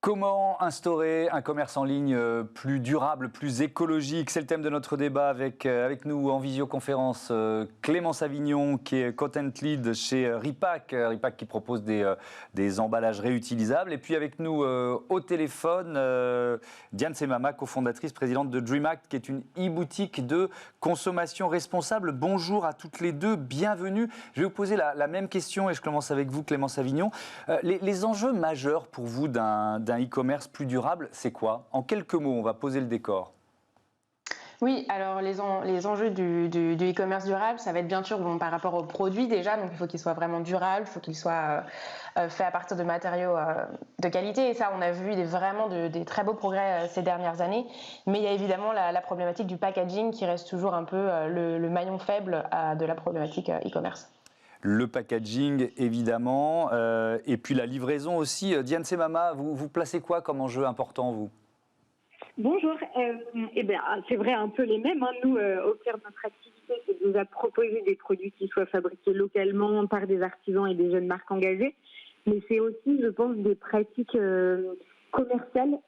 Comment instaurer un commerce en ligne plus durable, plus écologique? C'est le thème de notre débat avec nous en visioconférence Clémence Avignon qui est Content Lead chez Ripac, Ripac qui propose des emballages réutilisables. Et puis avec nous au téléphone, Diane Semama, cofondatrice, présidente de DreamAct, qui est une e-boutique de consommation responsable. Bonjour à toutes les deux, bienvenue. Je vais vous poser la même question et je commence avec vous Clémence Avignon. Les enjeux majeurs pour vous d'un e-commerce plus durable, c'est quoi? En quelques mots, on va poser le décor. Oui, alors les enjeux du e-commerce durable, ça va être bien sûr par rapport aux produits déjà, donc il faut qu'ils soient vraiment durables, il faut qu'ils soient faits à partir de matériaux de qualité, et ça on a vu des très beaux progrès ces dernières années, mais il y a évidemment la problématique du packaging qui reste toujours un peu le maillon faible de la problématique e-commerce. Le packaging, évidemment, et puis la livraison aussi. Diane Semama, vous placez quoi comme enjeu important, vous? Bonjour, c'est vrai un peu les mêmes. Nous, au cœur de notre activité, c'est déjà proposer des produits qui soient fabriqués localement par des artisans et des jeunes marques engagées. Mais c'est aussi, je pense, des pratiques commerciales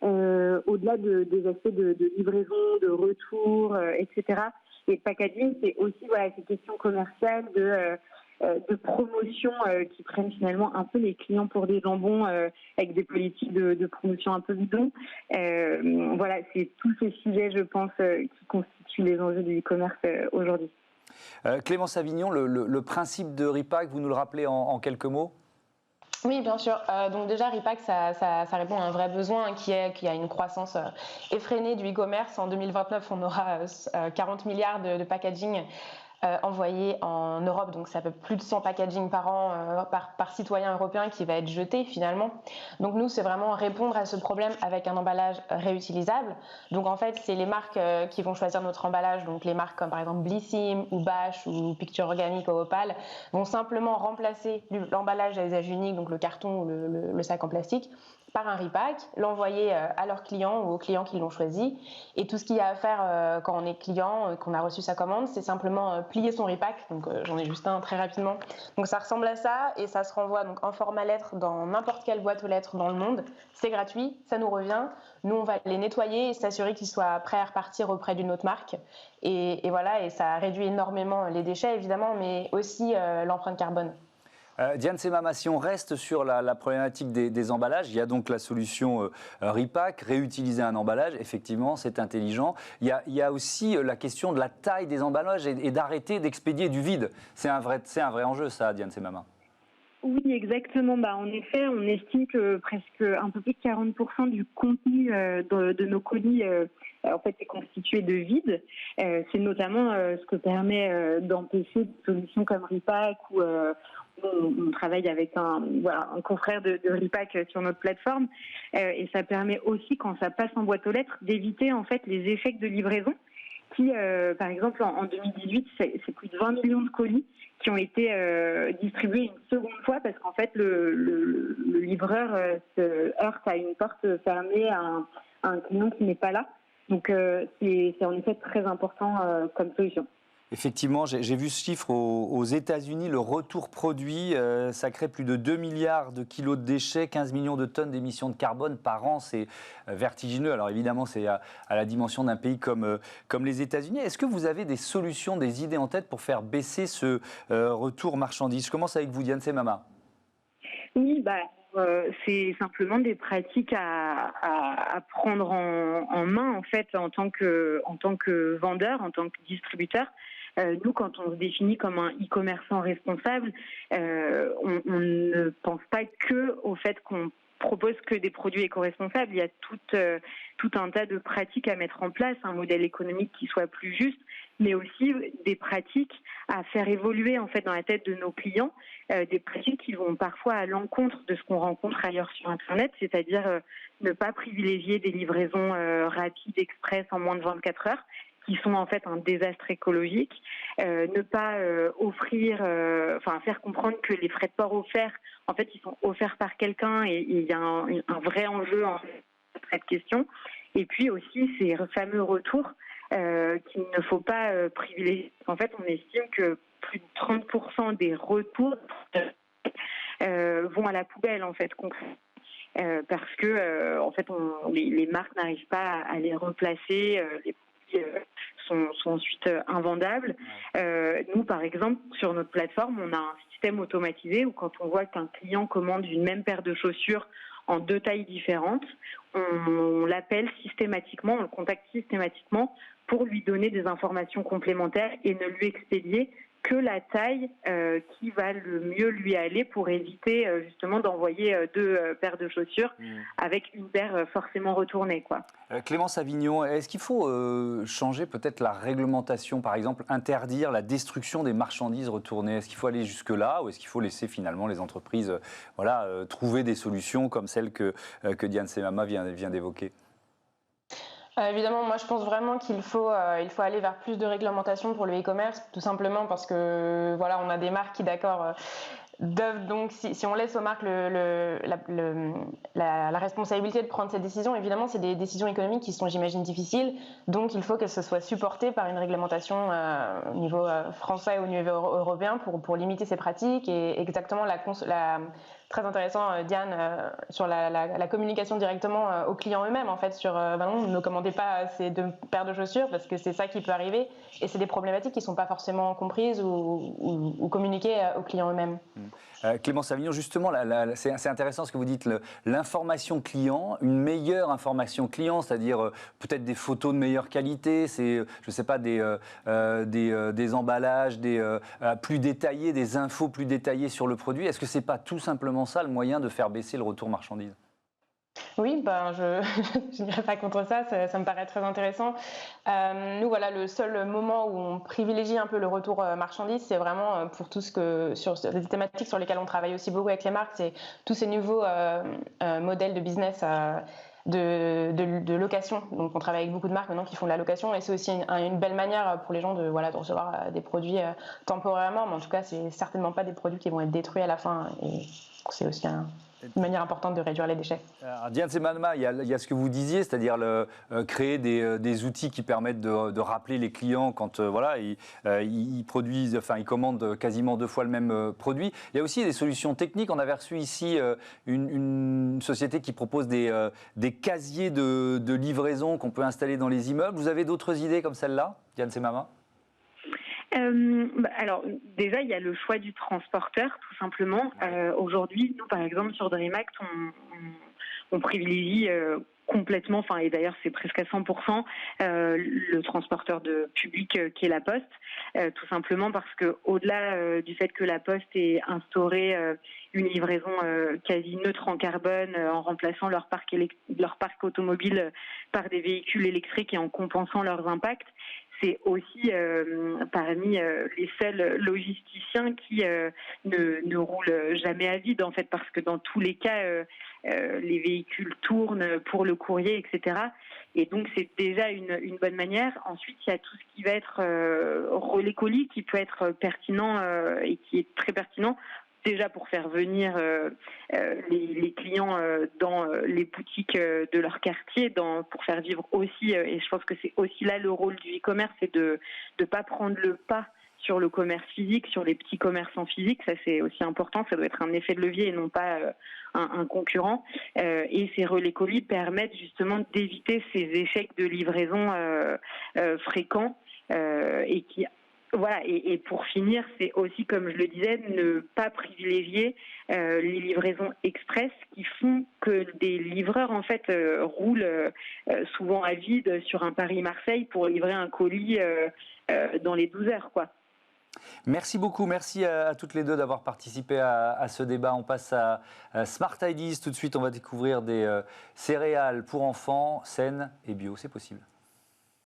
au-delà des aspects de livraison, de retour, etc. Et le packaging, c'est aussi ces questions commerciales de promotion qui prennent finalement un peu les clients pour des jambons avec des politiques de promotion un peu bidons. C'est tous ces sujets, je pense, qui constituent les enjeux du e-commerce aujourd'hui. Clémence Avignon, le principe de Ripac, vous nous le rappelez en quelques mots? Oui, bien sûr. Donc déjà, Ripac, ça répond à un vrai besoin qu'il y a une croissance effrénée du e-commerce. En 2029, on aura 40 milliards de packaging envoyés en Europe. Donc ça fait plus de 100 packaging par an par citoyen européen qui va être jeté finalement. Donc nous, c'est vraiment répondre à ce problème avec un emballage réutilisable. Donc en fait, c'est les marques qui vont choisir notre emballage. Donc les marques comme par exemple Blissim ou Bash ou Picture Organique ou Opal vont simplement remplacer l'emballage à usage unique, donc le carton ou le sac en plastique, par un Ripac, l'envoyer à leurs clients ou aux clients qui l'ont choisi. Et tout ce qu'il y a à faire quand on est client, qu'on a reçu sa commande, c'est simplement plier son Ripac. Donc j'en ai juste un très rapidement. Donc ça ressemble à ça et ça se renvoie donc en format lettre dans n'importe quelle boîte aux lettres dans le monde. C'est gratuit, ça nous revient. Nous on va les nettoyer et s'assurer qu'ils soient prêts à repartir auprès d'une autre marque. Et voilà, et ça réduit énormément les déchets évidemment, mais aussi l'empreinte carbone. Diane Semama, si on reste sur la problématique des emballages, il y a donc la solution Ripac, réutiliser un emballage, effectivement, c'est intelligent. Il y a aussi la question de la taille des emballages et d'arrêter d'expédier du vide. C'est un vrai enjeu, ça, Diane Semama. Oui, exactement. En effet, on estime que presque un peu plus de 40% du contenu de nos colis en fait est constitué de vide. C'est notamment ce que permet d'empêcher des solutions comme Ripac où on travaille avec un confrère de Ripac sur notre plateforme et ça permet aussi quand ça passe en boîte aux lettres d'éviter en fait les échecs de livraison qui, par exemple, en 2018, c'est plus de 20 millions de colis qui ont été distribués une seconde fois parce qu'en fait, le livreur se heurte à une porte fermée à un client qui n'est pas là. Donc, c'est en effet très important comme solution. Effectivement, j'ai vu ce chiffre aux États-Unis, le retour produit, ça crée plus de 2 milliards de kilos de déchets, 15 millions de tonnes d'émissions de carbone par an, c'est vertigineux. Alors évidemment, c'est à la dimension d'un pays comme les États-Unis. Est-ce que vous avez des solutions, des idées en tête pour faire baisser ce retour marchandise? Je commence avec vous, Diane Semama. Oui, c'est simplement des pratiques à prendre en main en fait en tant que vendeur, en tant que distributeur. Nous, quand on se définit comme un e-commerçant responsable, on ne pense pas que au fait qu'on propose que des produits éco-responsables. Il y a tout un tas de pratiques à mettre en place, un modèle économique qui soit plus juste, mais aussi des pratiques à faire évoluer en fait dans la tête de nos clients, des pratiques qui vont parfois à l'encontre de ce qu'on rencontre ailleurs sur Internet, c'est-à-dire ne pas privilégier des livraisons rapides, express en moins de 24 heures, qui sont en fait un désastre écologique, ne pas faire comprendre que les frais de port offerts, en fait, ils sont offerts par quelqu'un et il y a un vrai enjeu en cette question. Et puis aussi ces fameux retours qu'il ne faut pas privilégier. En fait, on estime que plus de 30% des retours vont à la poubelle, en fait. parce que en fait les marques n'arrivent pas à les replacer, les produits sont ensuite invendables. Nous, par exemple, sur notre plateforme, on a un système automatisé où quand on voit qu'un client commande une même paire de chaussures en 2 tailles différentes, on l'appelle systématiquement, on le contacte systématiquement pour lui donner des informations complémentaires et ne lui expédier que la taille qui va le mieux lui aller pour éviter justement d'envoyer 2 paires de chaussures avec une paire forcément retournée, quoi. Clémence Avignon, est-ce qu'il faut changer peut-être la réglementation, par exemple interdire la destruction des marchandises retournées? Est-ce qu'il faut aller jusque-là ou est-ce qu'il faut laisser finalement les entreprises trouver des solutions comme celle que Diane Semama vient d'évoquer? Évidemment, moi je pense vraiment qu'il faut aller vers plus de réglementation pour le e-commerce, tout simplement parce que voilà, on a des marques qui, d'accord, doivent donc, si on laisse aux marques la responsabilité de prendre ces décisions, évidemment, c'est des décisions économiques qui sont, j'imagine, difficiles. Donc, il faut que ce soit supporté par une réglementation au niveau français ou au niveau européen pour limiter ces pratiques. Et exactement très intéressant, Diane, sur la communication directement aux clients eux-mêmes, en fait, sur non, ne commandez pas ces 2 paires de chaussures parce que c'est ça qui peut arriver. Et c'est des problématiques qui ne sont pas forcément comprises ou communiquées aux clients eux-mêmes. Clémence Avignon, justement, c'est intéressant ce que vous dites, l'information client, une meilleure information client, c'est-à-dire peut-être des photos de meilleure qualité, je ne sais pas, des emballages plus détaillés, des infos plus détaillées sur le produit. Est-ce que ce n'est pas tout simplement ça le moyen de faire baisser le retour marchandise? Oui, je n'irai pas contre ça, ça me paraît très intéressant. Nous, voilà, le seul moment où on privilégie un peu le retour marchandise, c'est vraiment pour tout sur des thématiques sur lesquelles on travaille aussi beaucoup avec les marques, c'est tous ces nouveaux modèles de business de location. Donc, on travaille avec beaucoup de marques maintenant qui font de la location et c'est aussi une belle manière pour les gens de recevoir des produits temporairement, mais en tout cas, c'est certainement pas des produits qui vont être détruits à la fin et c'est aussi une manière importante de réduire les déchets. Alors, Diane Semama, il y a ce que vous disiez, c'est-à-dire créer des outils qui permettent de rappeler les clients quand ils produisent, ils commandent quasiment 2 fois le même produit. Il y a aussi des solutions techniques. On avait reçu ici une société qui propose des casiers de livraison qu'on peut installer dans les immeubles. Vous avez d'autres idées comme celle-là, Diane Semama? Alors déjà, il y a le choix du transporteur, tout simplement. Aujourd'hui, nous, par exemple, sur Dreamact, on privilégie complètement, et d'ailleurs c'est presque à 100%, le transporteur de public qui est la Poste, tout simplement parce que au-delà du fait que la Poste ait instauré une livraison quasi neutre en carbone en remplaçant leur parc automobile par des véhicules électriques et en compensant leurs impacts, c'est aussi parmi les seuls logisticiens qui ne roulent jamais à vide, en fait, parce que dans tous les cas, les véhicules tournent pour le courrier, etc. Et donc, c'est déjà une bonne manière. Ensuite, il y a tout ce qui va être relais colis, qui peut être pertinent et qui est très pertinent. Déjà pour faire venir les clients dans les boutiques de leur quartier, pour faire vivre aussi, et je pense que c'est aussi là le rôle du e-commerce, c'est de ne pas prendre le pas sur le commerce physique, sur les petits commerçants physiques, ça c'est aussi important, ça doit être un effet de levier et non pas un concurrent. Et ces relais colis permettent justement d'éviter ces échecs de livraison fréquents et qui... Voilà, et pour finir, c'est aussi, comme je le disais, ne pas privilégier les livraisons express qui font que des livreurs, en fait, roulent souvent à vide sur un Paris-Marseille pour livrer un colis dans les 12 heures, quoi. Merci beaucoup, merci à toutes les deux d'avoir participé à ce débat. On passe à Smart Ideas. Tout de suite, on va découvrir des céréales pour enfants saines et bio, c'est possible.